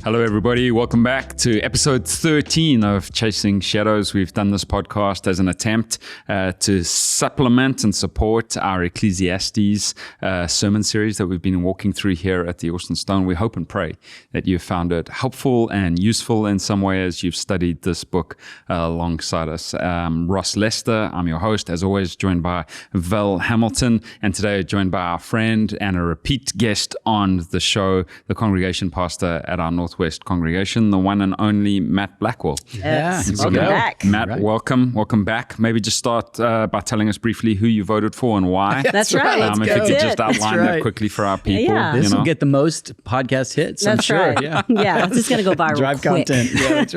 Hello, everybody. Welcome back to episode 13 of Chasing Shadows. We've done this podcast as an attempt to supplement and support our Ecclesiastes sermon series that we've been walking through here at the Austin Stone. We hope and pray that you found it helpful and useful in some way as you've studied this book alongside us. Ross Lester, I'm your host, as always, joined by Val Hamilton, and today joined by our friend and a repeat guest on the show, the congregation pastor at our Northwest congregation, the one and only Matt Blackwell. Yes, welcome back. Matt, right. welcome back. Maybe just start by telling us briefly who you voted for and why. That's right. If you could just outline that quickly for our people. Yeah. This will get the most podcast hits, I'm sure. Right. Yeah, it's just going to go viral Drive quick. content. Yeah, that's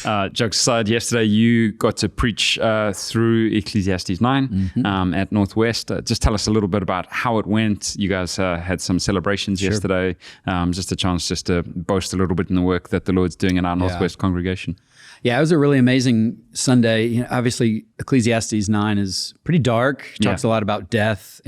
right. Jokes aside, yesterday you got to preach through Ecclesiastes 9 at Northwest. Just tell us a little bit about how it went. You guys had some celebrations yesterday. Just a chance just to boast a little bit in the work that the Lord's doing in our Northwest congregation. Yeah, it was a really amazing Sunday. You know, obviously, Ecclesiastes 9 is pretty dark. It talks a lot about death,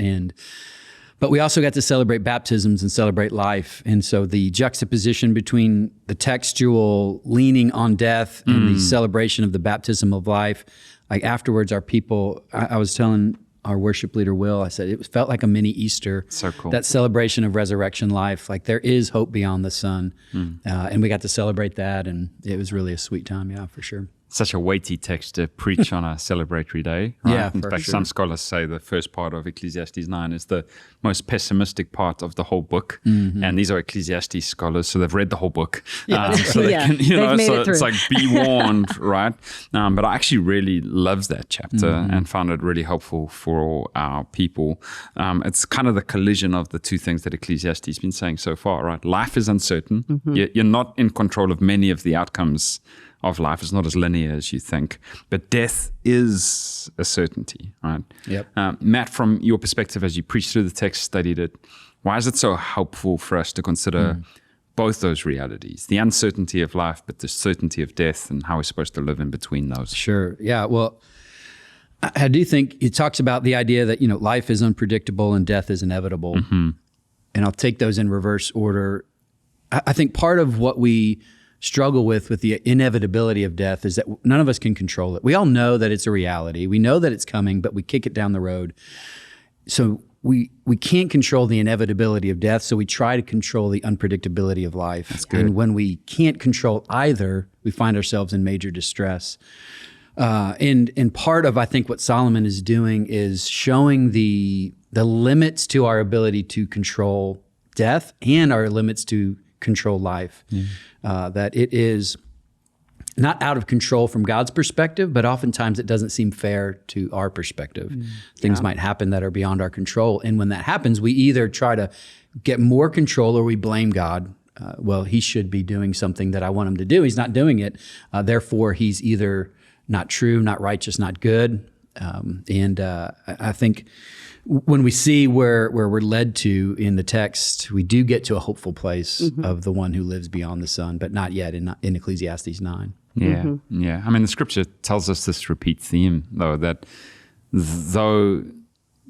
but we also got to celebrate baptisms and celebrate life. And so the juxtaposition between the textual leaning on death and the celebration of the baptism of life, like afterwards, our people, I was telling our worship leader, Will, I said, it felt like a mini Easter. So cool. That celebration of resurrection life. Like there is hope beyond the sun. And we got to celebrate that. And it was really a sweet time. Yeah, for sure. Such a weighty text to preach on a celebratory day. Right? Yeah, in for fact, sure. some scholars say the first part of Ecclesiastes 9 is the most pessimistic part of the whole book. And these are Ecclesiastes scholars, so they've read the whole book. So they can, they've made it through. it's like, be warned, right? But I actually really loved that chapter and found it really helpful for our people. It's kind of the collision of the two things that Ecclesiastes has been saying so far, right? Life is uncertain. You're not in control of many of the outcomes of life. It's not as linear as you think, but death is a certainty, right? Yep. Matt, from your perspective, as you preached through the text, studied it, why is it so helpful for us to consider both those realities, the uncertainty of life, but the certainty of death, and how we're supposed to live in between those? Sure. Yeah. Well, I do think it talks about the idea that, life is unpredictable and death is inevitable. And I'll take those in reverse order. I think part of what we struggle with the inevitability of death is that none of us can control it. We all know that it's a reality. We know that it's coming, but we kick it down the road. So we can't control the inevitability of death, so we try to control the unpredictability of life. That's good. And when we can't control either, we find ourselves in major distress. And part of, I think, what Solomon is doing is showing the limits to our ability to control death and our limits to control life. That it is not out of control from God's perspective, but oftentimes it doesn't seem fair to our perspective. Things might happen that are beyond our control. And when that happens, we either try to get more control or we blame God. Well, he should be doing something that I want him to do. He's not doing it. Therefore, he's either not true, not righteous, not good. I think when we see where we're led to in the text, we do get to a hopeful place of the one who lives beyond the sun, but not yet in Ecclesiastes 9. Yeah. I mean, the scripture tells us this repeat theme, though, that though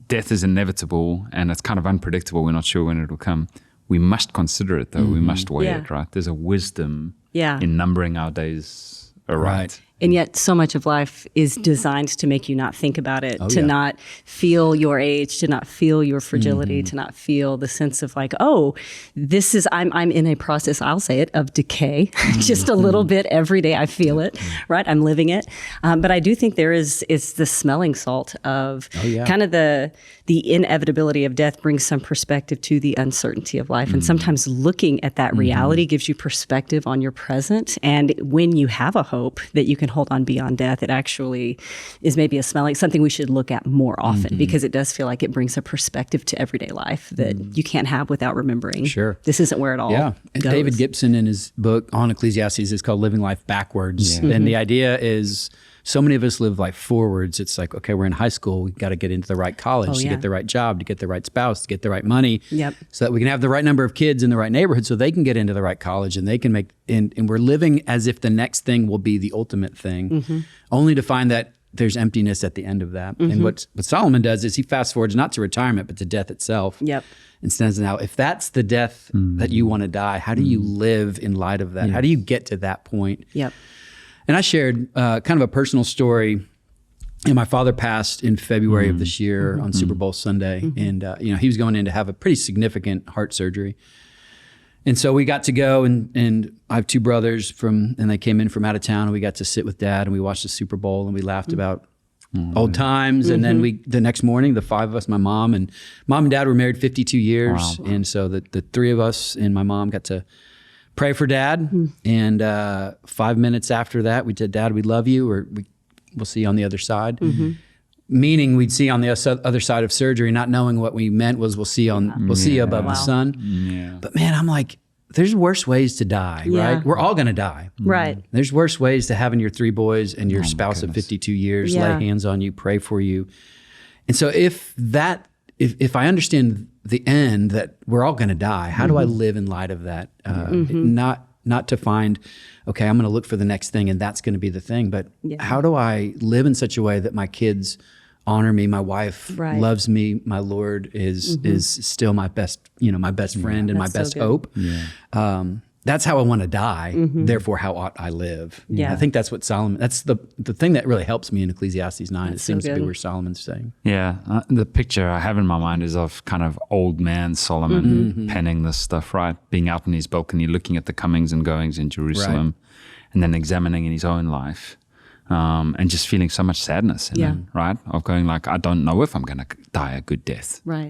death is inevitable and it's kind of unpredictable, we're not sure when it'll come, we must consider it, though. We must weigh it, right? There's a wisdom in numbering our days aright. And yet so much of life is designed to make you not think about it, not feel your age, to not feel your fragility, to not feel the sense of like, oh, this is, I'm in a process, I'll say it, of decay, just a little bit every day. I feel it, right? I'm living it. But I do think it's the smelling salt of kind of the inevitability of death brings some perspective to the uncertainty of life. And sometimes looking at that reality gives you perspective on your present. And when you have a hope that you can hold on beyond death, it actually is maybe something we should look at more often, because it does feel like it brings a perspective to everyday life that you can't have without remembering. Sure. This isn't where it all goes. David Gibson, in his book on Ecclesiastes, is called Living Life Backwards. And the idea is, so many of us live life forwards. It's like, okay, we're in high school. We've got to get into the right college to get the right job, to get the right spouse, to get the right money, so that we can have the right number of kids in the right neighborhood so they can get into the right college and they can make, and we're living as if the next thing will be the ultimate thing, only to find that there's emptiness at the end of that. And what Solomon does is he fast forwards not to retirement, but to death itself. Yep. And says, now, if that's the death that you want to die, how do you live in light of that? How do you get to that point? Yep. And I shared kind of a personal story. And my father passed in February of this year on Super Bowl Sunday. And, he was going in to have a pretty significant heart surgery. And so we got to go, and I have two brothers and they came in from out of town, and we got to sit with Dad, and we watched the Super Bowl, and we laughed about old times. And then the next morning, the five of us, my mom and Dad were married 52 years. Wow. And so the three of us and my mom got to pray for Dad. And 5 minutes after that, we said, Dad, we love you, or we'll see you on the other side. Meaning we'd see on the other side of surgery, not knowing what we meant was we'll see you above the sun. Yeah. But man, I'm like, there's worse ways to die, right? We're all going to die. Right. There's worse ways to having your three boys and your spouse of 52 years lay hands on you, pray for you. And so if I understand the end, that we're all going to die, how do I live in light of that? Not to find, okay, I'm going to look for the next thing and that's going to be the thing, but how do I live in such a way that my kids honor me, my wife loves me, my Lord is still my best, my best friend and my best hope. Yeah. That's how I want to die. Therefore, how ought I live? Yeah. I think that's what Solomon, that's the thing that really helps me in Ecclesiastes 9. It seems to be where Solomon's saying. Yeah. The picture I have in my mind is of kind of old man Solomon penning this stuff, right? Being out on his balcony, looking at the comings and goings in Jerusalem, and then examining in his own life. And just feeling so much sadness in it, right? Of going like, I don't know if I'm going to die a good death. Right.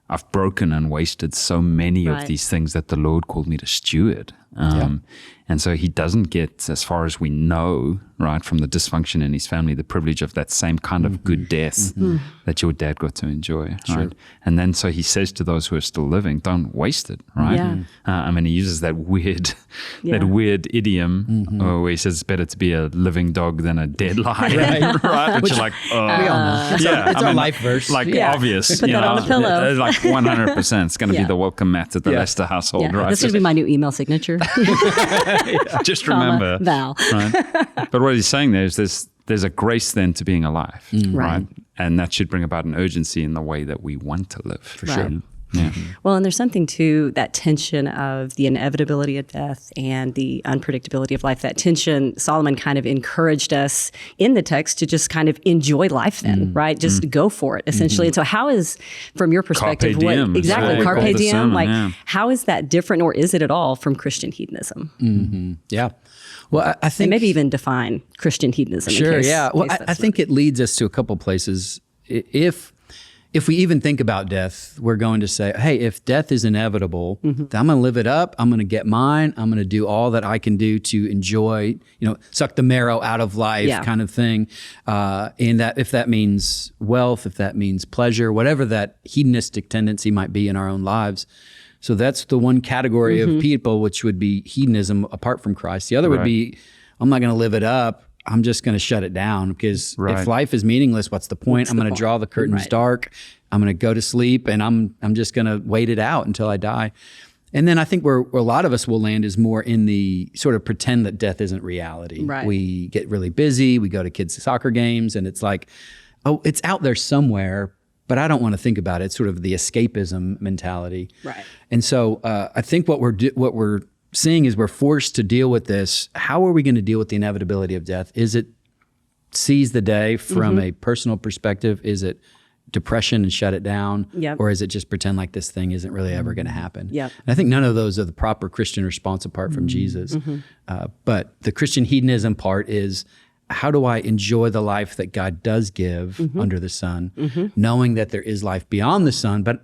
I've broken and wasted so many of these things that the Lord called me to steward. And so he doesn't get, as far as we know, right, from the dysfunction in his family, the privilege of that same kind of good death that your dad got to enjoy, right? And then so he says to those who are still living, don't waste it, right? Yeah. He uses that weird idiom where he says it's better to be a living dog than a dead lion, right? Which you're like, we all know. It's our life verse. Like obvious. Put that on the pillow. Like 100%. It's going to be the welcome mat at the Lester household, right? This is going to be my new email signature. Just remember, Val. Right? But what he's saying there is there's a grace then to being alive, right? And that should bring about an urgency in the way that we want to live. For sure. Yeah. Well, and there's something to that tension of the inevitability of death and the unpredictability of life. That tension, Solomon kind of encouraged us in the text to just kind of enjoy life then, right? Just go for it, essentially. And so how is, from your perspective, Carpe Diem, Carpe Diem, sermon, how is that different, or is it at all from Christian hedonism? Yeah. Well, I think... And maybe even define Christian hedonism. Sure, Well, I think it leads us to a couple places. If we even think about death, we're going to say, hey, if death is inevitable, then I'm going to live it up. I'm going to get mine. I'm going to do all that I can do to enjoy, suck the marrow out of life kind of thing. And that if that means wealth, if that means pleasure, whatever that hedonistic tendency might be in our own lives. So that's the one category of people, which would be hedonism apart from Christ. The other would be, I'm not going to live it up. I'm just going to shut it down, because if life is meaningless, what's the point? I'm going to draw the curtains dark. I'm going to go to sleep, and I'm just going to wait it out until I die. And then I think where a lot of us will land is more in the sort of pretend that death isn't reality. Right. We get really busy. We go to kids' soccer games, and it's like, oh, it's out there somewhere, but I don't want to think about it. It's sort of the escapism mentality. Right. And so I think what we're seeing is we're forced to deal with this. How are we going to deal with the inevitability of death? Is it seize the day from a personal perspective? Is it depression and shut it down? Yep. Or is it just pretend like this thing isn't really ever going to happen? Yep. And I think none of those are the proper Christian response apart from Jesus. But the Christian hedonism part is, how do I enjoy the life that God does give under the sun, knowing that there is life beyond the sun, but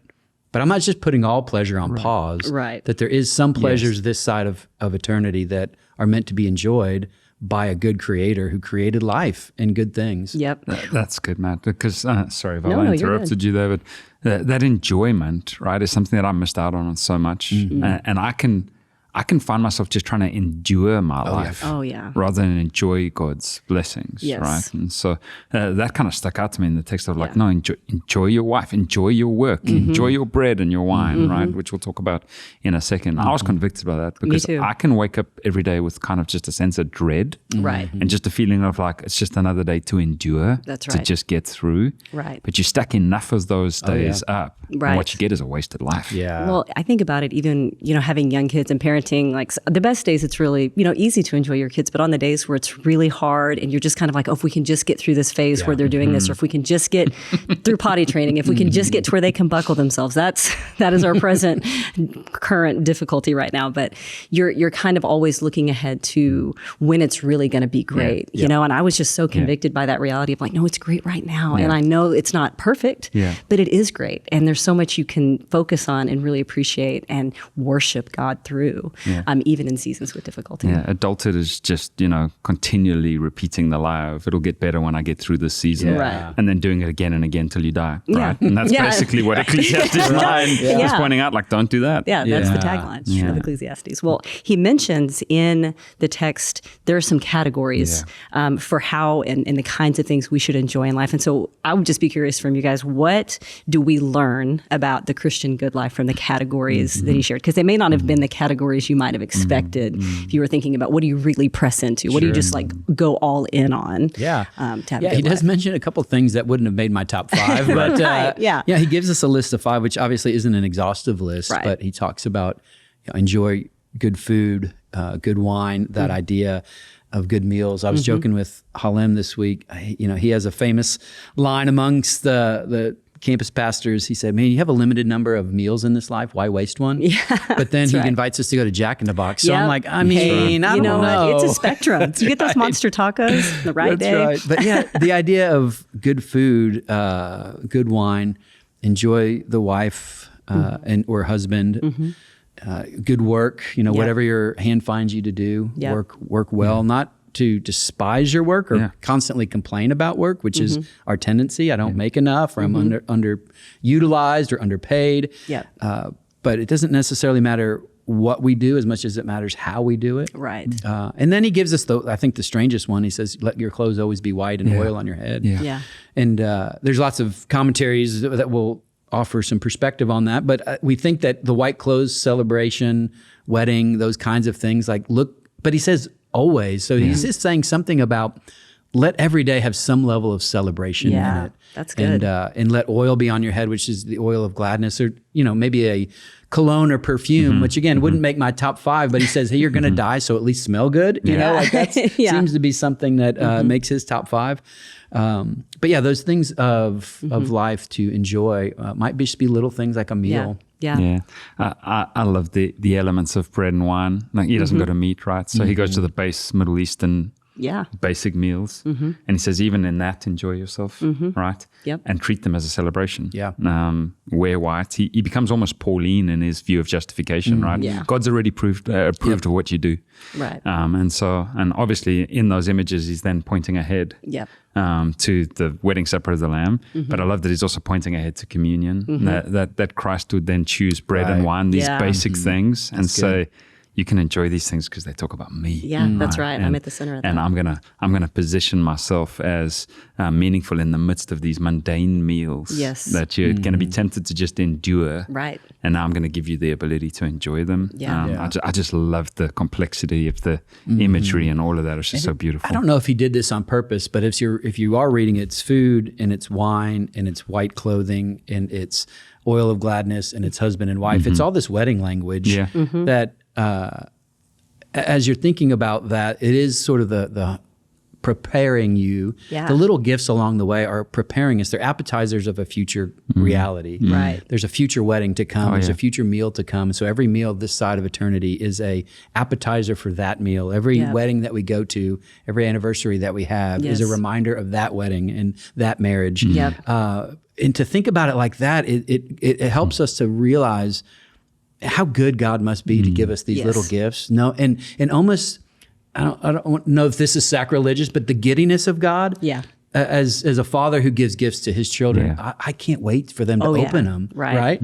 I'm not just putting all pleasure on pause, that there is some pleasures this side of eternity that are meant to be enjoyed by a good creator who created life and good things. Yep. That's good, Matt, because, sorry if I interrupted you there, but that enjoyment, right, is something that I missed out on so much. And I can I can find myself just trying to endure my life rather than enjoy God's blessings, right? And so that kind of stuck out to me in the text of like, no, enjoy your wife, enjoy your work, enjoy your bread and your wine, right? Which we'll talk about in a second. I was convicted by that because I can wake up every day with kind of just a sense of dread, right? And just a feeling of like, it's just another day to endure, to just get through, right? But you stack enough of those days up, right? And what you get is a wasted life. Yeah. Well, I think about it, even, having young kids and parenting, like the best days, it's really, easy to enjoy your kids, but on the days where it's really hard and you're just kind of like, oh, if we can just get through this phase where they're doing this, or if we can just get through potty training, if we can just get to where they can buckle themselves, that is our current difficulty right now. But you're kind of always looking ahead to when it's really going to be great, and I was just so convicted by that reality of like, no, it's great right now. And I know it's not perfect, but it is great. And there's so much you can focus on and really appreciate and worship God through, even in seasons with difficulty. Yeah, adulthood is just, continually repeating the lie of it'll get better when I get through this season, Right. and then doing it again and again till you die, right? And that's basically what Ecclesiastes 9 is pointing out, like, don't do that. Yeah, that's the tagline of Ecclesiastes. Well, he mentions in the text, there are some categories for how and the kinds of things we should enjoy in life. And so I would just be curious from you guys, what do we learn about the Christian good life from the categories that he shared? Because they may not have been the categories you might have expected if you were thinking about what do you really press into? What do you just like go all in on? Yeah. To have he does mention a couple things that wouldn't have made my top 5, but he gives us a list of 5, which obviously isn't an exhaustive list, but he talks about enjoy good food, good wine, that idea of good meals. I was joking with Halem this week. He has a famous line amongst the campus pastors. He said, man, you have a limited number of meals in this life. Why waste one? Yeah, but then he invites us to go to Jack in the Box. So I'm like, I don't know. It's a spectrum. You get those monster tacos the right day. Right. But the idea of good food, good wine, enjoy the wife and or husband, good work, whatever your hand finds you to do, work well, not to despise your work or constantly complain about work, which is our tendency. I don't make enough, or I'm underutilized or underpaid. Yeah. But it doesn't necessarily matter what we do as much as it matters how we do it. Right. And then he gives us I think the strangest one. He says, let your clothes always be white and oil on your head. Yeah. And there's lots of commentaries that will offer some perspective on that. But we think that the white clothes celebration, wedding, those kinds of things, but he says always. So he's just saying something about let every day have some level of celebration in it. That's good. And let oil be on your head, which is the oil of gladness, or, maybe a cologne or perfume, which again wouldn't make my top 5, but he says, hey, you're going to die, so at least smell good. That seems to be something that makes his top 5. But those things of life to enjoy might just be little things like a meal. Yeah. I love the elements of bread and wine. Like he doesn't go to meat, right? So he goes to the base Middle Eastern basic meals. And he says, even in that, enjoy yourself, right? Yep. And treat them as a celebration. Yeah. Wear white. He becomes almost Pauline in his view of justification, right? Yeah. God's already approved of what you do. Right. And obviously in those images, he's then pointing ahead. Yep. To the wedding supper of the Lamb. But I love that he's also pointing ahead to communion, that Christ would then choose bread and wine, these basic things, and say, you can enjoy these things because they talk about me. Yeah, that's right. I'm at the center of that. And I'm gonna position myself as meaningful in the midst of these mundane meals. Yes. That you're going to be tempted to just endure. Right. And now I'm going to give you the ability to enjoy them. Yeah. I just love the complexity of the imagery and all of that. It's just so beautiful. I don't know if he did this on purpose, but if you are reading it's food and it's wine and it's white clothing and it's oil of gladness and it's husband and wife, it's all this wedding language that as you're thinking about that, it is sort of the preparing you. Yeah. The little gifts along the way are preparing us. They're appetizers of a future reality. Right. There's a future wedding to come. There's a future meal to come. So every meal this side of eternity is a appetizer for that meal. Every wedding that we go to, every anniversary that we have is a reminder of that wedding and that marriage. Yep. And to think about it like that, it helps us to realize how good God must be to give us these little gifts. No, and almost, I don't know if this is sacrilegious, but the giddiness of God. Yeah. As a father who gives gifts to his children, I can't wait for them to open them. Right.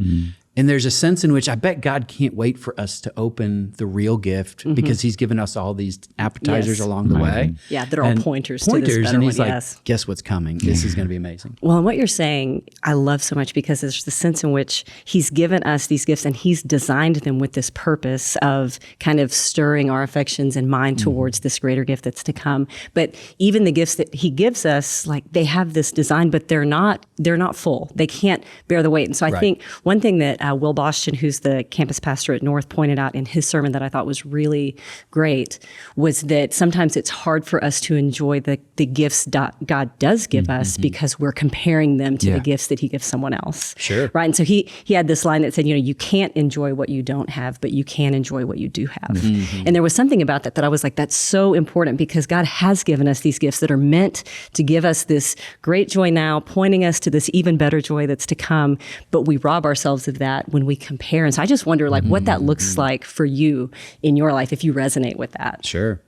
And there's a sense in which I bet God can't wait for us to open the real gift because he's given us all these appetizers along the way. Yeah, they're all pointers to this better and he's one, like, guess what's coming? This is going to be amazing. Well, and what you're saying, I love so much because there's the sense in which he's given us these gifts and he's designed them with this purpose of kind of stirring our affections and mind towards this greater gift that's to come. But even the gifts that he gives us, like they have this design, but they're not full. They can't bear the weight. And so I think one thing that Will Boston, who's the campus pastor at North, pointed out in his sermon that I thought was really great was that sometimes it's hard for us to enjoy the gifts God does give us because we're comparing them to the gifts that he gives someone else. Sure. Right. And so he had this line that said, you can't enjoy what you don't have, but you can enjoy what you do have. And there was something about that I was like, that's so important because God has given us these gifts that are meant to give us this great joy now, pointing us to this even better joy that's to come. But we rob ourselves of that when we compare. And so I just wonder what that looks like for you in your life, if you resonate with that. Sure.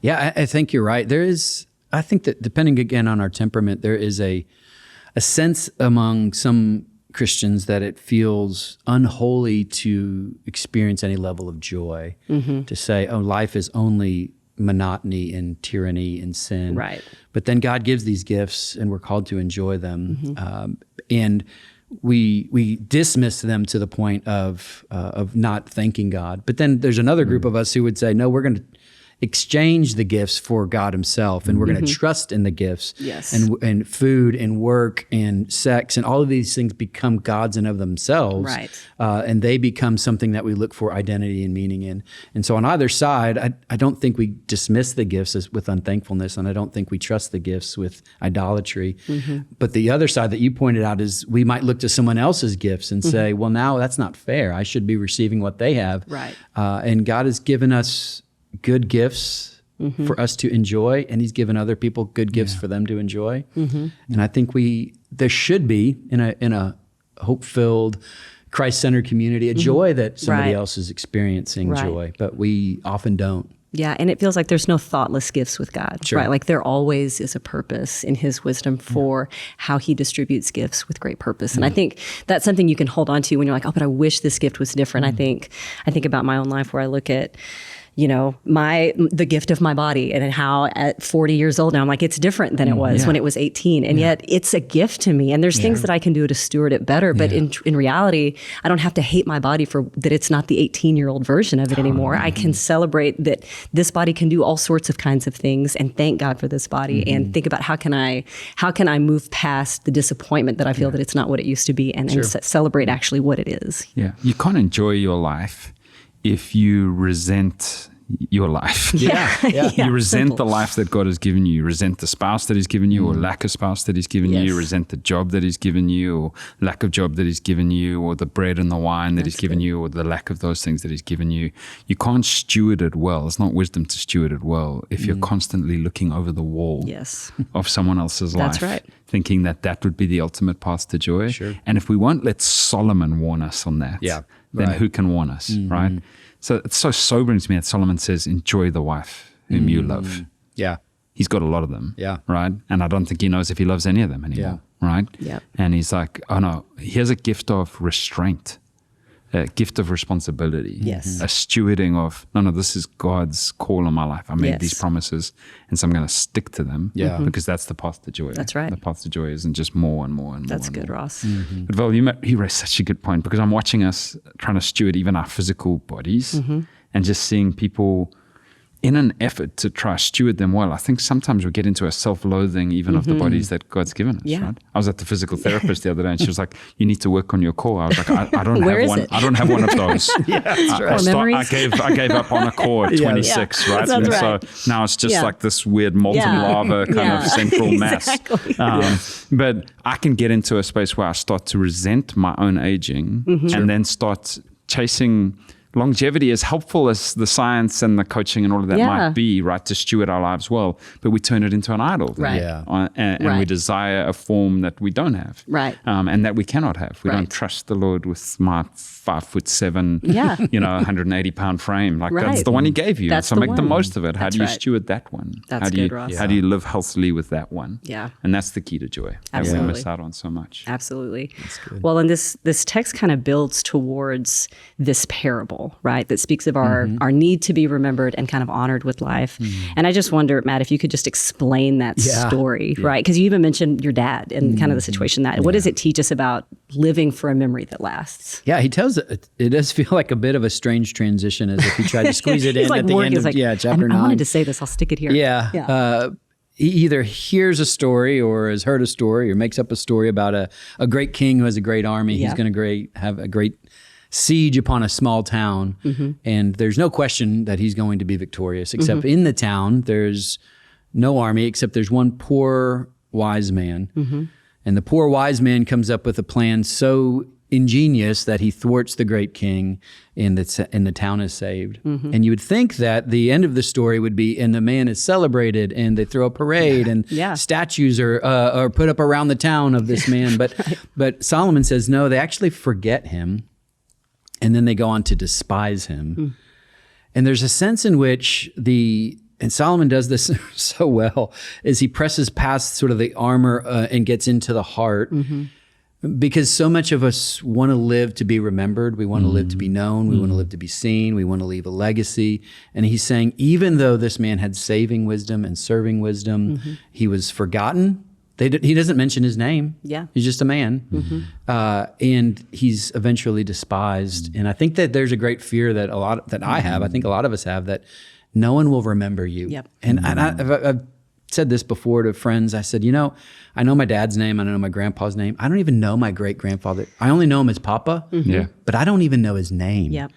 Yeah, I think you're right. I think that depending again on our temperament, there is a sense among some Christians that it feels unholy to experience any level of joy, to say, oh, life is only monotony and tyranny and sin. Right. But then God gives these gifts and we're called to enjoy them. And we dismiss them to the point of not thanking God. But then there's another group of us who would say, no, we're going to exchange the gifts for God himself, and we're going to trust in the gifts. Yes. And food and work and sex and all of these things become gods in of themselves. Right. And they become something that we look for identity and meaning in. And so on either side, I don't think we dismiss the gifts with unthankfulness, and I don't think we trust the gifts with idolatry. But the other side that you pointed out is we might look to someone else's gifts and say, well, now that's not fair. I should be receiving what they have. Right. And God has given us good gifts for us to enjoy, and he's given other people good gifts for them to enjoy. And I think there should be in a hope-filled, Christ-centered community a joy that somebody else is experiencing joy, but we often don't. Yeah, and it feels like there's no thoughtless gifts with God, right? Like there always is a purpose in his wisdom for how he distributes gifts with great purpose. And I think that's something you can hold on to when you're like, oh, but I wish this gift was different. I think about my own life where I look at the gift of my body and how at 40 years old now, I'm like, it's different than it was when it was 18. And yet it's a gift to me. And there's things that I can do to steward it better. But in reality, I don't have to hate my body for that it's not the 18-year-old version of it anymore. I can celebrate that this body can do all sorts of kinds of things and thank God for this body and think about how can I move past the disappointment that I feel that it's not what it used to be and celebrate actually what it is. Yeah. You can't enjoy your life if you resent your life. You resent the life that God has given you. You resent the spouse that he's given you or lack of spouse that he's given you. You resent the job that he's given you or lack of job that he's given you or the bread and the wine that he's given you or the lack of those things that he's given you. You can't steward it well. It's not wisdom to steward it well if you're constantly looking over the wall of someone else's life. That's right. Thinking that would be the ultimate path to joy. Sure. And if we won't let Solomon warn us on that, then who can warn us, right? So it's so sobering to me that Solomon says, enjoy the wife whom you love. Yeah. He's got a lot of them. Yeah. Right? And I don't think he knows if he loves any of them anymore. Right? Yeah. And he's like, oh no, here's a gift of restraint, a gift of responsibility. Yes. A stewarding of, no, this is God's call on my life. I made these promises, and so I'm going to stick to them. Yeah. Because that's the path to joy. That's right. The path to joy isn't just more and more and more. That's and good, more. Ross. But Val, you raised such a good point, because I'm watching us trying to steward even our physical bodies and just seeing people in an effort to try to steward them well. I think sometimes we get into a self-loathing even of the bodies that God's given us, right? I was at the physical therapist the other day and she was like, you need to work on your core. I was like, I don't have one. I don't have one of those. I gave up on a core at 26, right? That's and right. so now it's just like this weird molten lava kind of central mass. But I can get into a space where I start to resent my own aging and then start chasing longevity, as helpful as the science and the coaching and all of that might be, right, to steward our lives well, but we turn it into an idol. Right. And we desire a form that we don't have. Right. And that we cannot have. We don't trust the Lord with my 5'7", 180 pound frame. Like that's the one he gave you. So make the most of it. How do you steward that one? That's good, Ross. How do you live healthily with that one? Yeah. And that's the key to joy. Absolutely. And we miss out on so much. Absolutely. Well, and this text kind of builds towards this parable, right? That speaks of our need to be remembered and kind of honored with life. And I just wonder, Matt, if you could just explain that story, right? Because you even mentioned your dad and kind of the situation that, what does it teach us about living for a memory that lasts? Yeah, he tells it does feel like a bit of a strange transition, as if he tried to squeeze it in at the end of chapter 9. I wanted to say this, I'll stick it here. He either hears a story or has heard a story or makes up a story about a great king who has a great army. He's going to have a great siege upon a small town. And there's no question that he's going to be victorious, except in the town, there's no army, except there's one poor wise man. And the poor wise man comes up with a plan so ingenious that he thwarts the great king and the town is saved. And you would think that the end of the story would be, and the man is celebrated and they throw a parade and statues are put up around the town of this man. But Solomon says, no, they actually forget him. And then they go on to despise him. And there's a sense in which and Solomon does this so well, is he presses past sort of the armor and gets into the heart. Because so much of us want to live to be remembered. We want to live to be known. We want to live to be seen. We want to leave a legacy. And he's saying, even though this man had saving wisdom and serving wisdom, he was forgotten. He doesn't mention his name. Yeah. He's just a man. And he's eventually despised. And I think that there's a great fear that I have, I think a lot of us have, that no one will remember you. Yep. And I've said this before to friends. I said, I know my dad's name. I know my grandpa's name. I don't even know my great-grandfather. I only know him as Papa, but I don't even know his name. Yep.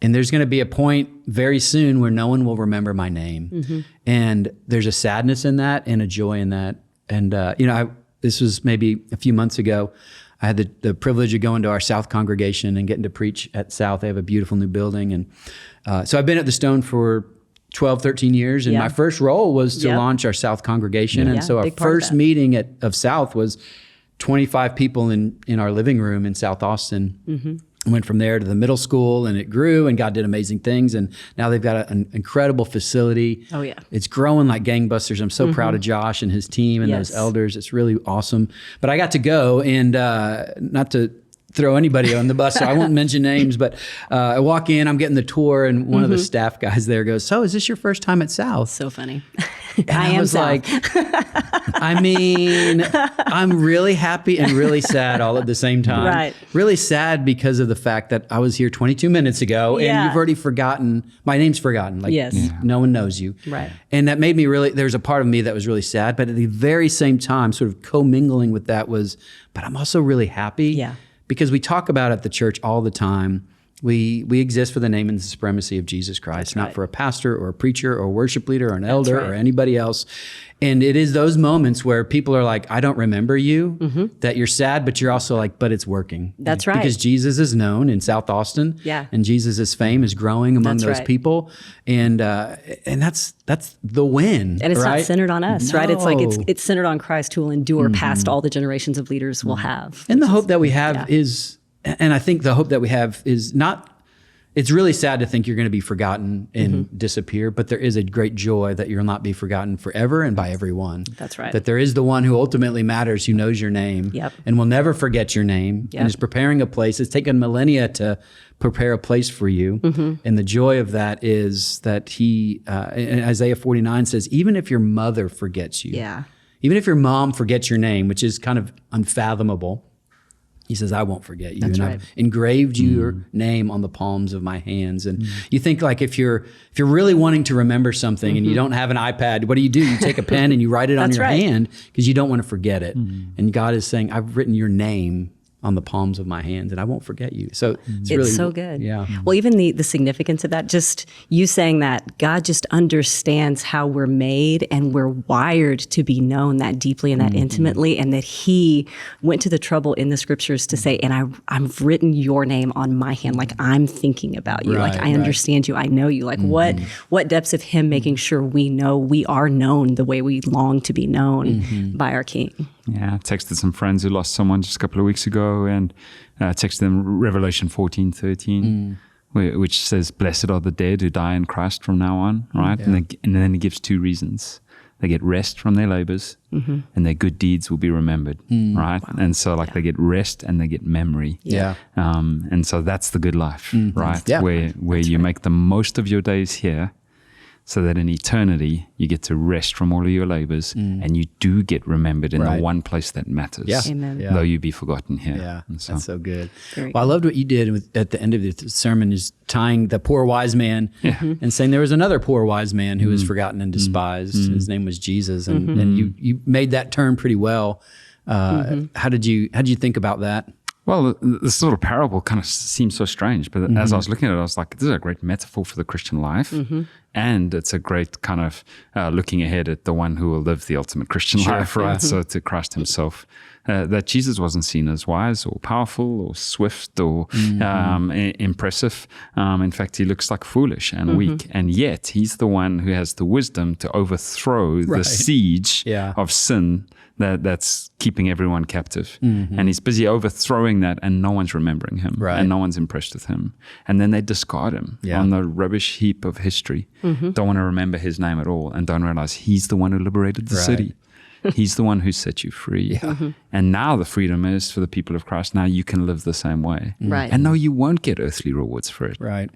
And there's going to be a point very soon where no one will remember my name. And there's a sadness in that and a joy in that. And, this was maybe a few months ago. I had the privilege of going to our South congregation and getting to preach at South. They have a beautiful new building. And so I've been at the Stone for 12, 13 years. And my first role was to launch our South congregation. And so our first meeting of South was 25 people in our living room in South Austin. Went from there to the middle school, and it grew, and God did amazing things. And now they've got an incredible facility. Oh, yeah. It's growing like gangbusters. I'm so proud of Josh and his team and those elders. It's really awesome. But I got to go, and not to throw anybody on the bus, so I won't mention names, but I walk in, I'm getting the tour, and one of the staff guys there goes, "So is this your first time at South?" So funny. And I was South. like, I mean, I'm really happy and really sad all at the same time. Right. Really sad because of the fact that I was here 22 minutes ago and you've already forgotten, my name's forgotten. Like, no one knows you. Right. And that made me there's a part of me that was really sad, but at the very same time, sort of commingling with that was, but I'm also really happy. Yeah. Because we talk about at the church all the time, we exist for the name and the supremacy of Jesus Christ, not for a pastor or a preacher or a worship leader or an elder or anybody else. And it is those moments where people are like, I don't remember you, that you're sad, but you're also like, but it's working. That's right. Because Jesus is known in South Austin. Yeah. And Jesus' fame is growing among those people. And that's the win. And it's right? not centered on us, right? It's like it's centered on Christ, who will endure past all the generations of leaders will have. And the hope that we have is, and I think the hope that we have is not, it's really sad to think you're going to be forgotten and disappear, but there is a great joy that you'll not be forgotten forever and by everyone. That's right. That there is the one who ultimately matters, who knows your name and will never forget your name and is preparing a place. It's taken millennia to prepare a place for you. And the joy of that is that he, in Isaiah 49 says, even if your mother forgets you, even if your mom forgets your name, which is kind of unfathomable, he says, I won't forget you. That's and right. I've engraved your name on the palms of my hands. And you think like if you're really wanting to remember something and you don't have an iPad, what do? You take a pen and you write it on your hand because you don't want to forget it. And God is saying, I've written your name on the palms of my hands, and I won't forget you. So it's It's really so good. Yeah. Well, even the significance of that, just you saying that God just understands how we're made and we're wired to be known that deeply and that intimately, and that he went to the trouble in the scriptures to say, and I've written your name on my hand, like I'm thinking about you, like I understand you, I know you, like what depths of him making sure we know we are known the way we long to be known by our King. Yeah, I texted some friends who lost someone just a couple of weeks ago, and texted them Revelation 14:13, which says, "Blessed are the dead who die in Christ from now on," right? Yeah. And then he gives two reasons. They get rest from their labors, and their good deeds will be remembered, right? Wow. And so they get rest and they get memory. Yeah. And so that's the good life, right? Yeah. Where you make the most of your days here, so that in eternity you get to rest from all of your labors, and you do get remembered in the one place that matters. Yeah. Amen. Yeah. Though you be forgotten here. Yeah, So. that's so good. Very Well, I loved what you did at the end of the sermon, is tying the poor wise man and saying there was another poor wise man who was forgotten and despised. His name was Jesus, and you made that turn pretty well. How did you think about that? Well, this little parable kind of seems so strange, but as I was looking at it, I was like, this is a great metaphor for the Christian life. And it's a great kind of looking ahead at the one who will live the ultimate Christian life, right? So to Christ himself. That Jesus wasn't seen as wise or powerful or swift or impressive. In fact, he looks like foolish and weak. And yet he's the one who has the wisdom to overthrow the siege of sin that's keeping everyone captive. And he's busy overthrowing that, and no one's remembering him. And no one's impressed with him. And then they discard him on the rubbish heap of history. Don't want to remember his name at all, and don't realize he's the one who liberated the city. He's the one who set you free. And now the freedom is for the people of Christ. Now you can live the same way. And no, you won't get earthly rewards for it. Right?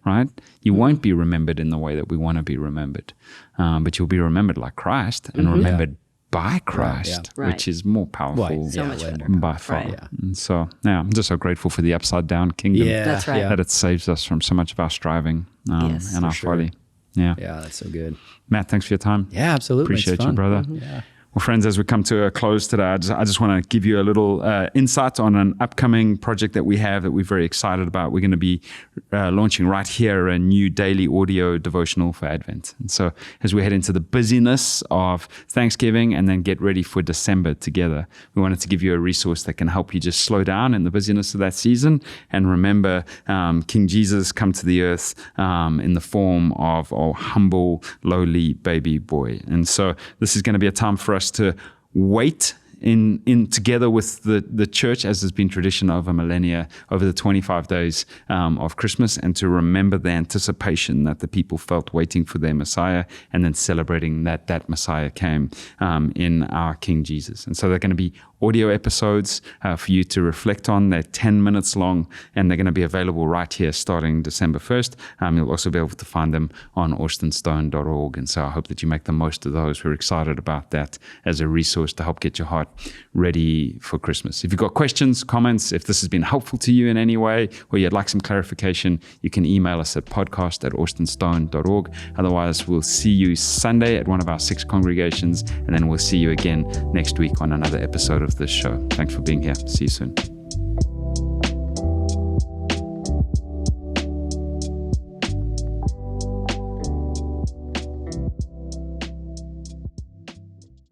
You won't be remembered in the way that we want to be remembered. But you'll be remembered like Christ, and remembered by Christ, which is more powerful so much better. by far. And so, I'm just so grateful for the upside down kingdom. That's right. That it saves us from so much of our striving and our folly. Yeah, that's so good. Matt, thanks for your time. Yeah, absolutely. Appreciate you, brother. Well, friends, as we come to a close today, I just want to give you a little insight on an upcoming project that we have that we're very excited about. We're going to be launching right here a new daily audio devotional for Advent. And so as we head into the busyness of Thanksgiving and then get ready for December together, we wanted to give you a resource that can help you just slow down in the busyness of that season and remember King Jesus come to the earth in the form of a humble, lowly baby boy. And so this is going to be a time for us to wait in together with the church, as has been tradition over millennia, over the 25 days of Christmas, and to remember the anticipation that the people felt waiting for their Messiah, and then celebrating that Messiah came in our King Jesus. And so they're going to be audio episodes for you to reflect on. They're 10 minutes long, and they're going to be available right here starting December 1st. You'll also be able to find them on austinstone.org. And so I hope that you make the most of those. We're excited about that as a resource to help get your heart ready for Christmas. If you've got questions, comments, if this has been helpful to you in any way, or you'd like some clarification, you can email us at podcast@austinstone.org. Otherwise, we'll see you Sunday at one of our 6 congregations, and then we'll see you again next week on another episode of this show. Thanks for being here. See you soon.